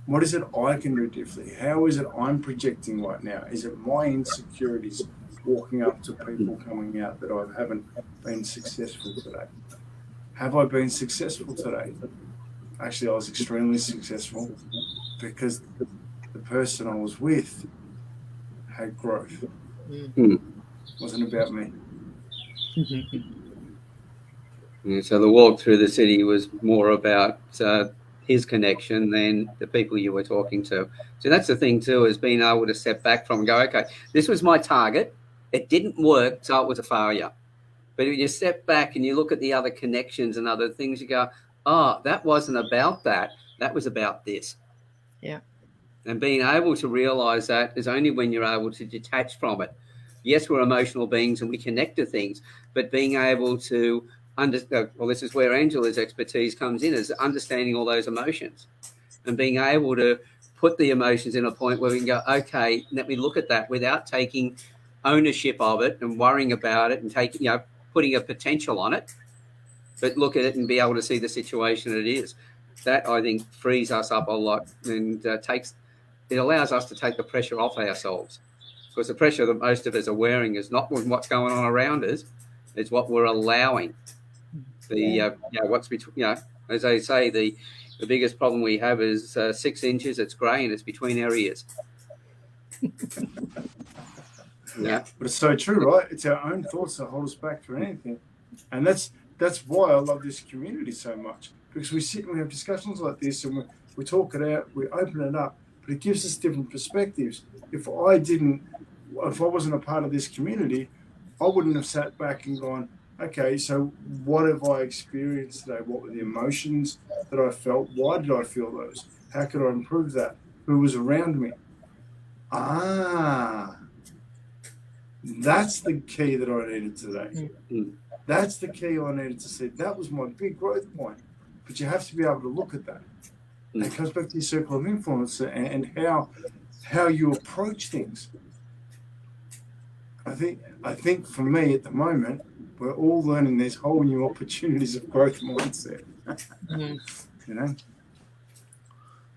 What is it I can do differently? How is it I'm projecting right now? Is it my insecurities walking up to people coming out that I haven't been successful today? Have I been successful today? Actually, I was extremely successful because the person I was with had growth. It wasn't about me. Yeah, so the walk through the city was more about his connection than the people you were talking to. So that's the thing too, is being able to step back from and go, okay, this was my target. It didn't work, so it was a failure. But if you step back and you look at the other connections and other things, you go, oh, that wasn't about that. That was about this. Yeah. And being able to realize that is only when you're able to detach from it. Yes, we're emotional beings and we connect to things, but being able to understand, well, this is where Angela's expertise comes in, is understanding all those emotions and being able to put the emotions in a point where we can go, okay, let me look at that without taking ownership of it and worrying about it and taking, putting a potential on it, but look at it and be able to see the situation it is. That, I think, frees us up a lot and it allows us to take the pressure off ourselves, because the pressure that most of us are wearing is not what's going on around us, it's what we're allowing. What's between, as they say, the biggest problem we have is 6 inches, it's grey and it's between our ears. Yeah, but it's so true, right? It's our own thoughts that hold us back for anything, and that's why I love this community so much, because we sit and we have discussions like this and we talk it out, we open it up, but it gives us different perspectives. If I wasn't a part of this community, I wouldn't have sat back and gone, okay, so what have I experienced today? What were the emotions that I felt? Why did I feel those? How could I improve that? Who was around me? That's the key that I needed today. That's the key I needed to see. That was my big growth point. But you have to be able to look at that. And it comes back to your circle of influence and how you approach things. I think for me at the moment, we're all learning these whole new opportunities of growth mindset.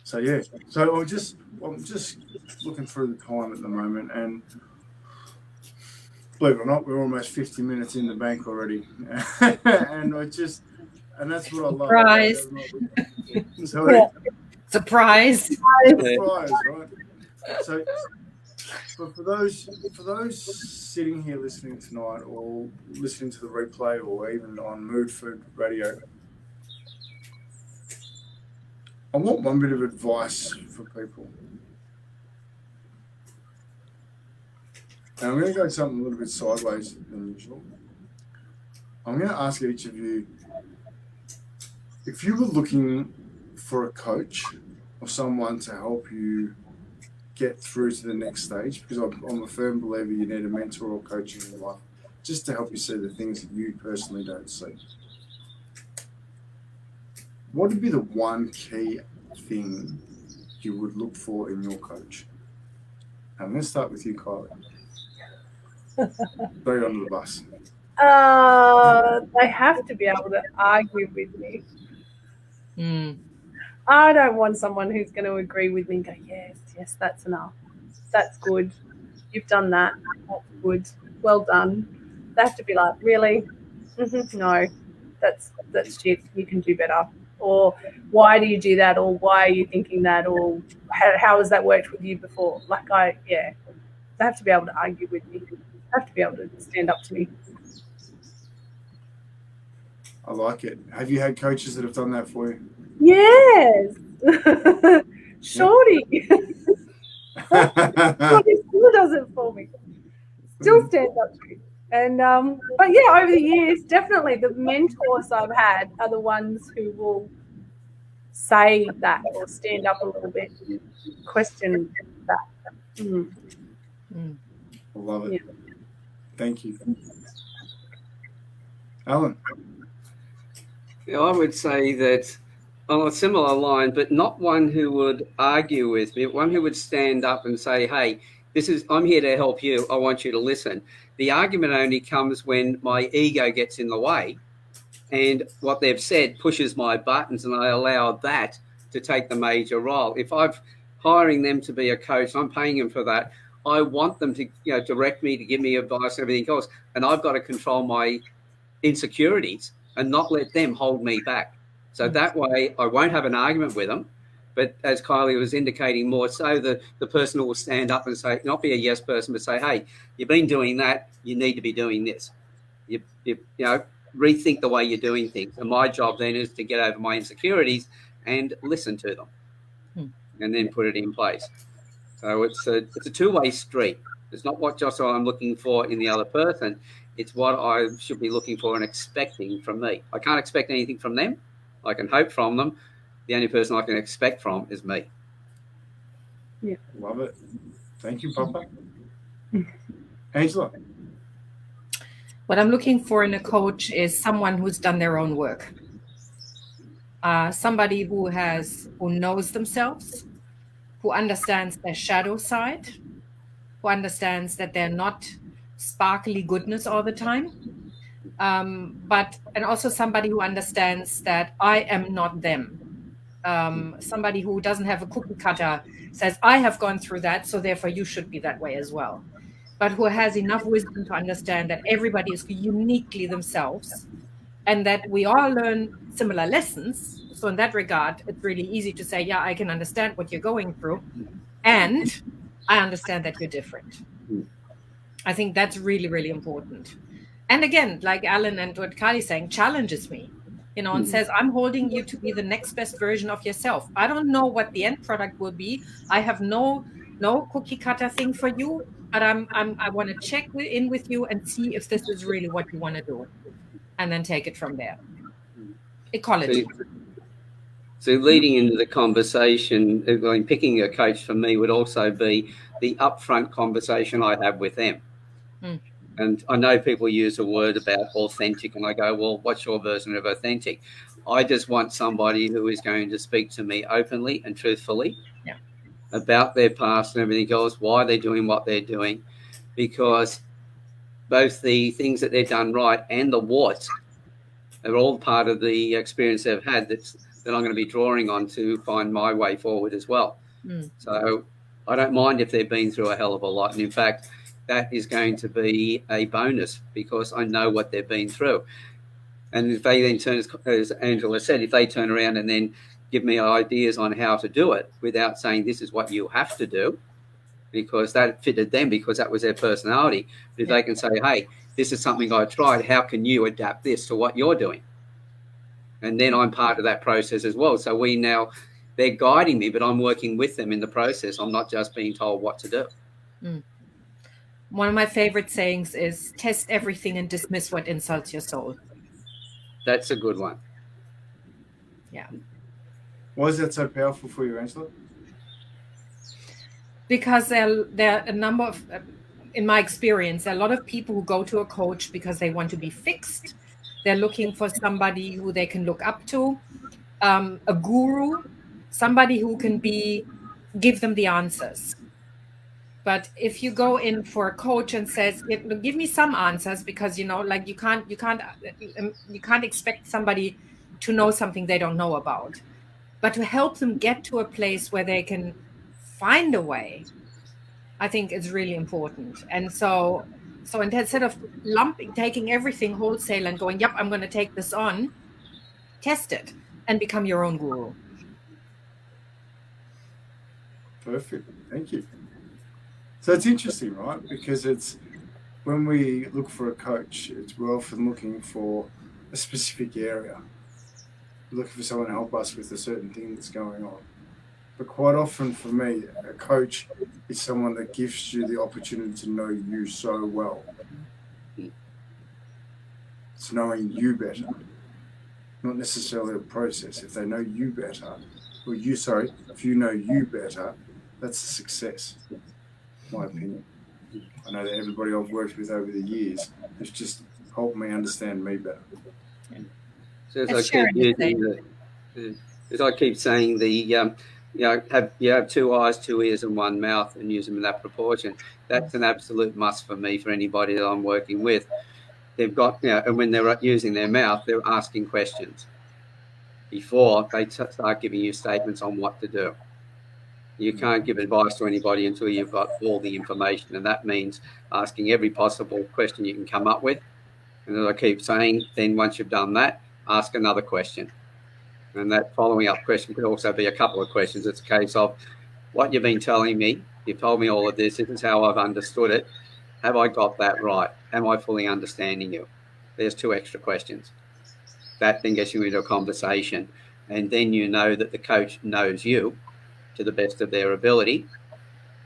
So yeah. So I'm just looking through the time at the moment, and believe it or not, we're almost 50 minutes in the bank already. And that's what I love. Surprise. Sorry. Surprise. Surprise, right? So, but for those sitting here listening tonight, or listening to the replay, or even on Mood Food Radio, I want one bit of advice for people. And I'm going to go something a little bit sideways than usual. I'm going to ask each of you, if you were looking for a coach or someone to help you get through to the next stage, because I'm a firm believer you need a mentor or coach in your life just to help you see the things that you personally don't see. What would be the one key thing you would look for in your coach? I'm going to start with you, Kylie. Throw you under the bus. They have to be able to argue with me. I don't want someone who's going to agree with me and go, yes, that's enough. That's good. You've done that. That's good. Well done. They have to be like, really? No, that's shit. You can do better. Or why do you do that? Or why are you thinking that? Or how has that worked with you before? They have to be able to argue with me. They have to be able to stand up to me. I like it. Have you had coaches that have done that for you? Yes. Shorty. Shorty still does it for me. Still stands up to me. And but yeah, over the years, definitely the mentors I've had are the ones who will say that or stand up a little bit, question that. I love it. Yeah. Thank you. Alan? I would say that on a similar line, but not one who would argue with me, one who would stand up and say, hey, I'm here to help you. I want you to listen. The argument only comes when my ego gets in the way and what they've said pushes my buttons, and I allow that to take the major role. If I'm hiring them to be a coach, I'm paying them for that. I want them to, direct me, to give me advice and everything else. And I've got to control my insecurities and not let them hold me back. So that way I won't have an argument with them. But as Kylie was indicating, more so the person will stand up and say, not be a yes person, but say, hey, you've been doing that. You need to be doing this. You rethink the way you're doing things. And my job then is to get over my insecurities and listen to them and then put it in place. So it's a two-way street. It's not what just I'm looking for in the other person. It's what I should be looking for and expecting from me. I can't expect anything from them. I can hope from them. The only person I can expect from is me. Yeah. Love it. Thank you, Papa. Angela. What I'm looking for in a coach is someone who's done their own work. Somebody who knows themselves, who understands their shadow side, who understands that they're not sparkly goodness all the time, and also somebody who understands that I am not them. Somebody who doesn't have a cookie cutter, says, I have gone through that, so therefore you should be that way as well. But who has enough wisdom to understand that everybody is uniquely themselves and that we all learn similar lessons. So in that regard, it's really easy to say, yeah, I can understand what you're going through. And I understand that you're different. I think that's really, really important. And again, like Alan and what Kylie's saying, challenges me, and says, I'm holding you to be the next best version of yourself. I don't know what the end product will be. I have no cookie cutter thing for you, but I want to check in with you and see if this is really what you want to do, and then take it from there. Ecology. So leading into the conversation, picking a coach for me would also be the upfront conversation I have with them. And I know people use a word about authentic, and I go, well, what's your version of authentic? I just want somebody who is going to speak to me openly and truthfully about their past and everything else, why they're doing what they're doing, because both the things that they've done right and the warts are all part of the experience they've had that I'm going to be drawing on to find my way forward as well. So I don't mind if they've been through a hell of a lot. And in fact, that is going to be a bonus because I know what they've been through. And if they then turn, as Angela said, if they turn around and then give me ideas on how to do it without saying this is what you have to do, because that fitted them, because that was their personality. But if they can say, hey, this is something I tried, how can you adapt this to what you're doing? And then I'm part of that process as well. So they're guiding me, but I'm working with them in the process. I'm not just being told what to do. One of my favorite sayings is test everything and dismiss what insults your soul. That's a good one. Yeah. Why is that so powerful for you, Angela? Because there are a number of, in my experience, a lot of people who go to a coach because they want to be fixed. They're looking for somebody who they can look up to, a guru, somebody who can give them the answers. But if you go in for a coach and says, give me some answers, because, you can't expect somebody to know something they don't know about, but to help them get to a place where they can find a way, I think is really important. And so instead of taking everything wholesale and going, yep, I'm going to take this on, test it and become your own guru. Perfect. Thank you. So it's interesting, right? Because it's when we look for a coach, we're often looking for a specific area. We're looking for someone to help us with a certain thing that's going on. But quite often for me, a coach is someone that gives you the opportunity to know you so well. It's knowing you better, not necessarily a process. If they know you better, if you know you better, that's a success. My opinion. I know that everybody I've worked with over the years has just helped me understand me better. So as I keep saying, you have 2 eyes, 2 ears, and 1 mouth, and use them in that proportion. That's an absolute must for me, for anybody that I'm working with. They've got, and when they're using their mouth, they're asking questions. before they start giving you statements on what to do. You can't give advice to anybody until you've got all the information, and that means asking every possible question you can come up with. And as I keep saying, then once you've done that, ask another question. And that following up question could also be a couple of questions. It's a case of what you've been telling me. You've told me all of this. This is how I've understood it. Have I got that right? Am I fully understanding you? There's 2 extra questions. That then gets you into a conversation. And then you know that the coach knows you to the best of their ability.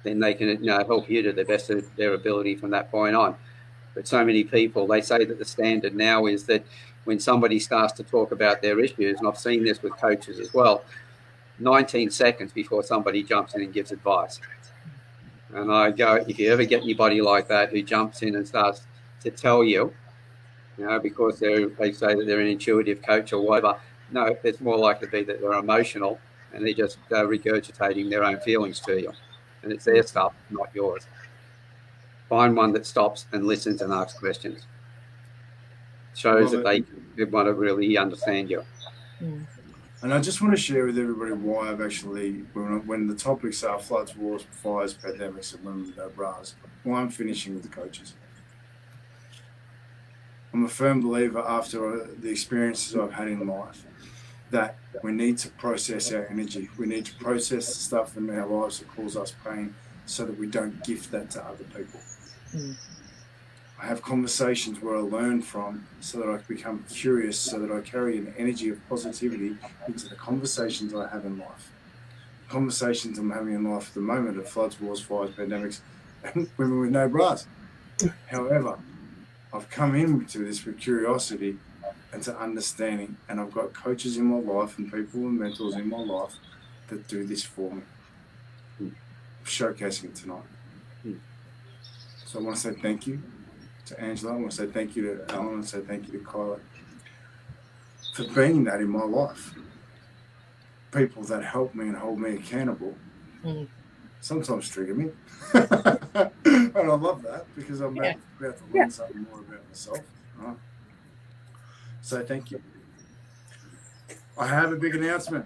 Then they can help you to the best of their ability from that point on. But so many people, they say that the standard now is that when somebody starts to talk about their issues, and I've seen this with coaches as well, 19 seconds before somebody jumps in and gives advice. And I go, if you ever get anybody like that who jumps in and starts to tell you, because they say that they're an intuitive coach or whatever, no, it's more likely to be that they're emotional and they're just regurgitating their own feelings to you. And it's their stuff, not yours. Find one that stops and listens and asks questions. Shows that they want to really understand you. And I just want to share with everybody why I've actually, when the topics are floods, wars, fires, pandemics, and women with no bras, why I'm finishing with the coaches. I'm a firm believer after the experiences I've had in life that we need to process our energy. We need to process the stuff in our lives that cause us pain so that we don't gift that to other people. I have conversations where I learn from so that I become curious, so that I carry an energy of positivity into the conversations I have in life. The conversations I'm having in life at the moment are floods, wars, fires, pandemics, and women with no bras. However, I've come into this with curiosity and to understanding, and I've got coaches in my life and people and mentors in my life that do this for me. I'm showcasing it tonight. So I want to say thank you to Angela. I want to say thank you to Alan. And say thank you to Kylie for being that in my life. People that help me and hold me accountable sometimes trigger me. And I love that because I'm about to learn something more about myself. Right? So thank you. I have a big announcement.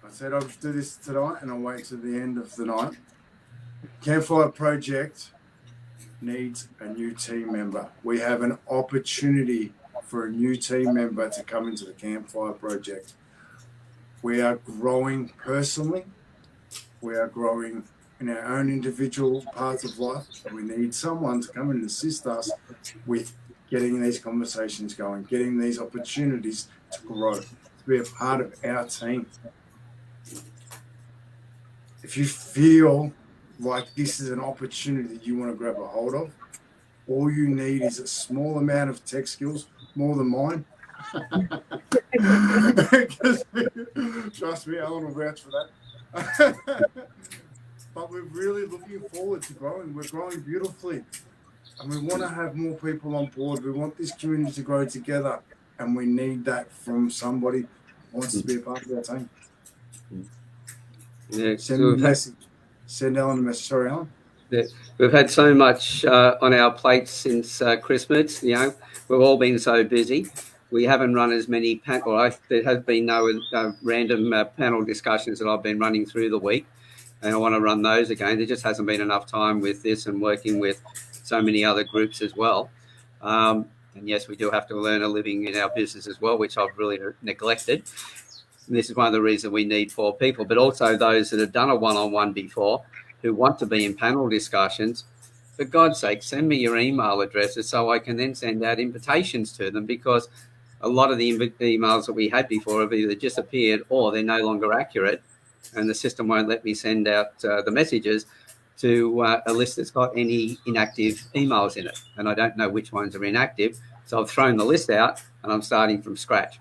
I said I'll do this tonight and I'll wait till the end of the night. Campfire Project needs a new team member. We have an opportunity for a new team member to come into the Campfire Project. We are growing personally. We are growing in our own individual parts of life. We need someone to come and assist us with getting these conversations going, getting these opportunities to grow, to be a part of our team. If you feel like this is an opportunity that you want to grab a hold of, all you need is a small amount of tech skills, more than mine. Trust me, Alan will vouch for that. But we're really looking forward to growing. We're growing beautifully. And we want to have more people on board. We want this community to grow together. And we need that from somebody who wants to be a part of our team. Yeah, Send me a message. Send Alan a message. Sorry, Alan. Yeah, we've had so much on our plates since Christmas. We've all been so busy. We haven't run as many there has been no random panel discussions that I've been running through the week, and I want to run those again. There just hasn't been enough time with this and working with so many other groups as well. And yes, we do have to learn a living in our business as well, which I've really neglected. And this is one of the reasons we need 4 people, but also those that have done a one-on-one before who want to be in panel discussions. For God's sake, send me your email addresses so I can then send out invitations to them, because a lot of the emails that we had before have either disappeared or they're no longer accurate, and the system won't let me send out the messages to a list that's got any inactive emails in it, and I don't know which ones are inactive. So I've thrown the list out and I'm starting from scratch.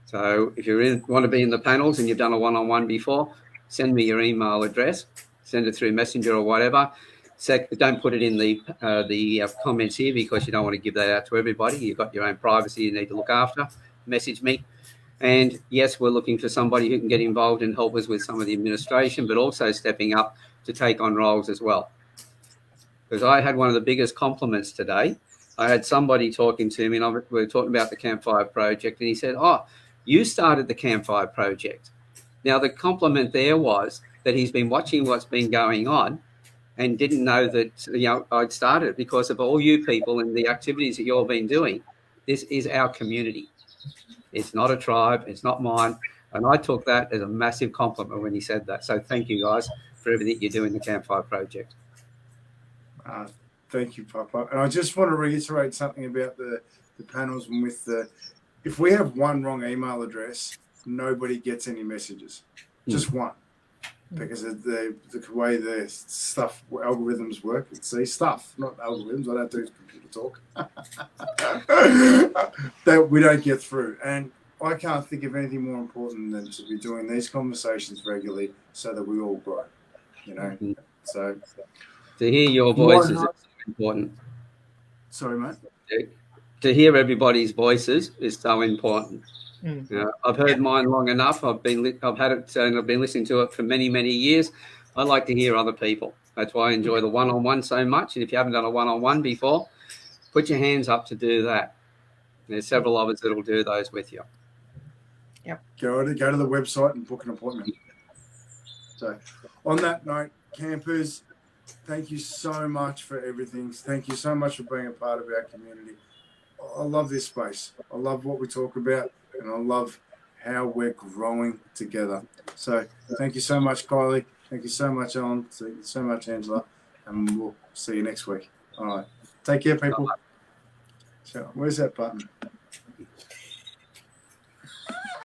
So if you want to be in the panels and you've done a one-on-one before, send me your email address, send it through Messenger or whatever. Don't put it in the comments here, because you don't want to give that out to everybody. You've got your own privacy you need to look after. Message me. And yes, we're looking for somebody who can get involved and help us with some of the administration, but also stepping up to take on roles as well. Because I had one of the biggest compliments today. I had somebody talking to me, and we were talking about the Campfire Project, and he said, You started the Campfire Project. Now, the compliment there was that he's been watching what's been going on and didn't know that, you know, I'd started because of all you people and the activities that you've been doing. This is our community. It's not a tribe. It's not mine. And I took that as a massive compliment when he said that. So thank you guys for everything you do in the Campfire Project. Thank you, Papa. And I just want to reiterate something about the panels and with the, if we have one wrong email address, nobody gets any messages. Just one. Because of the way the stuff, algorithms work. It's these stuff, not algorithms. I don't do computer talk. That we don't get through. And I can't think of anything more important than to be doing these conversations regularly so that we all grow, you know. So to hear your voices is so important. Sorry, mate. To hear everybody's voices is so important. You know, I've heard mine long enough. I've had it, and I've been listening to it for many, many years. I like to hear other people. That's why I enjoy the one-on-one so much. And if you haven't done a one-on-one before, put your hands up to do that. There's several of us that will do those with you. Yep. Go to the website and book an appointment. So, on that note, campers, thank you so much for everything. Thank you so much for being a part of our community. I love this space. I love what we talk about, and I love how we're growing together. So thank you so much, Kylie. Thank you so much, Ellen. Thank you so much, Angela. And we'll see you next week. All right. Take care, people. So, where's that button?